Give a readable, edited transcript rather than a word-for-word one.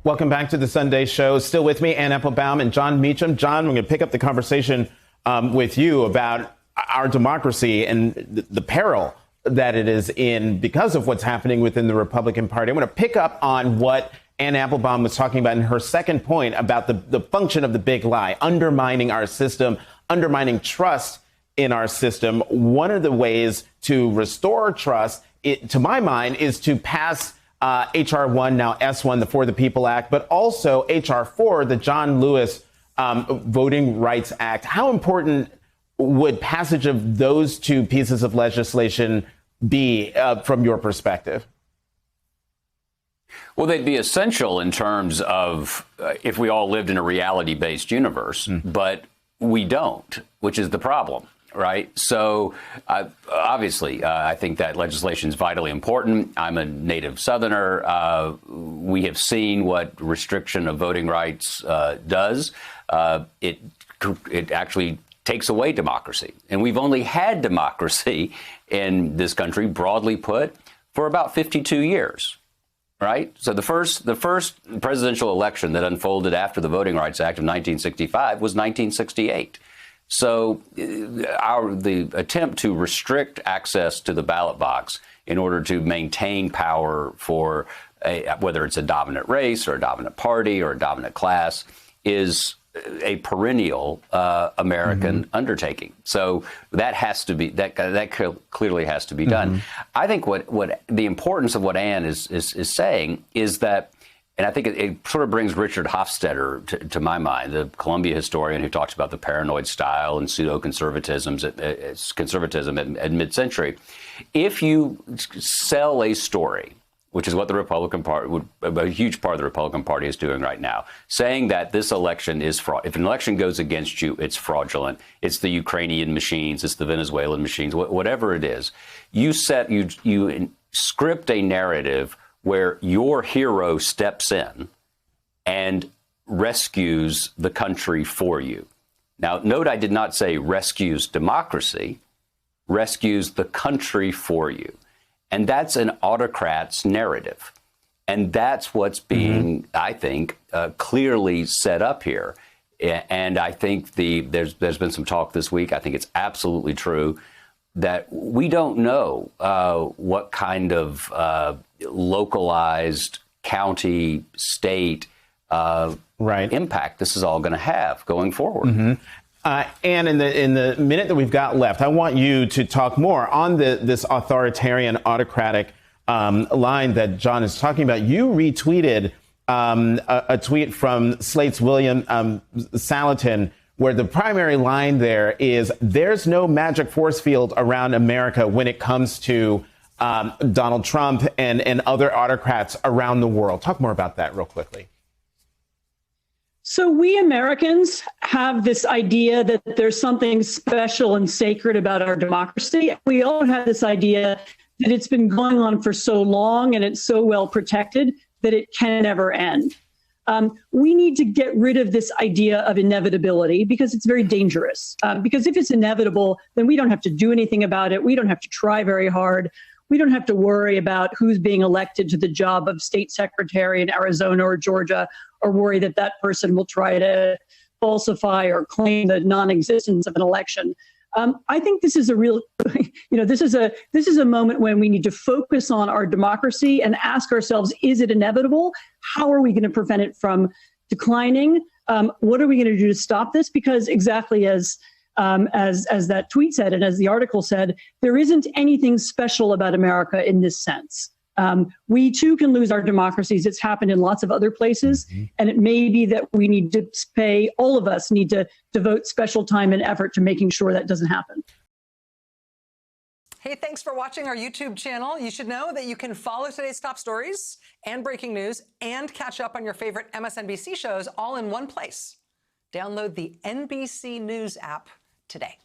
Welcome back to the Sunday Show. Still with me, Anne Applebaum and Jon Meacham. Jon, we're going to pick up the conversation with you about our democracy and the peril that it is in because of what's happening within the Republican Party. I'm going to pick up on what Anne Applebaum was talking about in her second point about the function of the big lie, undermining our system, undermining trust in our system. One of the ways to restore trust, to my mind, is to pass H.R. 1, now S1, the For the People Act, but also H.R. 4, the John Lewis Voting Rights Act. How important would passage of those two pieces of legislation be from your perspective? Well, they'd be essential in terms of if we all lived in a reality-based universe, but we don't, which is the problem. Right. So obviously, I think that legislation is vitally important. I'm a native Southerner. We have seen what restriction of voting rights does. It actually takes away democracy. And we've only had democracy in this country, broadly put, for about 52 years. Right. So the first presidential election that unfolded after the Voting Rights Act of 1965 was 1968. So the attempt to restrict access to the ballot box in order to maintain power for whether it's a dominant race or a dominant party or a dominant class is a perennial American undertaking. So that has to be that clearly has to be done. I think what the importance of what Anne is saying is that. And I think it sort of brings Richard Hofstadter to my mind, the Columbia historian who talks about the paranoid style and pseudo-conservatism at mid-century. If you sell a story, which is what the Republican Party, a huge part of the Republican Party is doing right now, saying that this election is fraud. If an election goes against you, it's fraudulent. It's the Ukrainian machines. It's the Venezuelan machines. Whatever it is, you script a narrative where your hero steps in and rescues the country for you. Now, note I did not say rescues democracy, rescues the country for you. And that's an autocrat's narrative. And that's what's being, I think, clearly set up here. And I think there's been some talk this week, I think it's absolutely true, that we don't know what kind of localized county, state impact this is all going to have going forward. And in the minute that we've got left, I want you to talk more on this authoritarian, autocratic line that Jon is talking about. You retweeted a tweet from Slate's William Salatin, where the primary line there is there's no magic force field around America when it comes to Donald Trump and other autocrats around the world. Talk more about that real quickly. So we Americans have this idea that there's something special and sacred about our democracy. We all have this idea that it's been going on for so long and it's so well protected that it can never end. We need to get rid of this idea of inevitability because it's very dangerous. Because if it's inevitable, then we don't have to do anything about it. We don't have to try very hard. We don't have to worry about who's being elected to the job of state secretary in Arizona or Georgia, or worry that that person will try to falsify or claim the non-existence of an election. I think this is a real, this is a moment when we need to focus on our democracy and ask ourselves, is it inevitable? How are we going to prevent it from declining? What are we going to do to stop this? Because exactly as that tweet said, and as the article said, there isn't anything special about America in this sense. We too can lose our democracies. It's happened in lots of other places. And it may be that we need to all of us need to devote special time and effort to making sure that doesn't happen. Hey, thanks for watching our YouTube channel. You should know that you can follow today's top stories and breaking news and catch up on your favorite MSNBC shows all in one place. Download the NBC News app today.